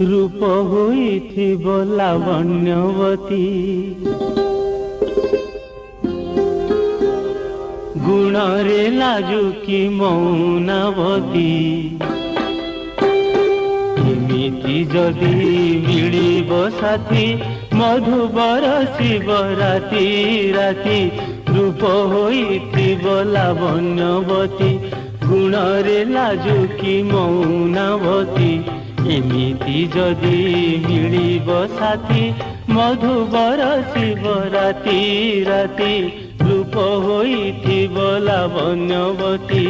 रूप होइथिब लावण्यवती गुण रे लाजुकी मौनावती एमिति जदि मिलिब साथी मधुबर शिव राति राति रूप होइथिब लावण्यवती गुण रे लाजुकी मौनावती एमिति जदि मिलिब साथी मधुबर शिव राति राति रूप होइथिब लावण्यवती।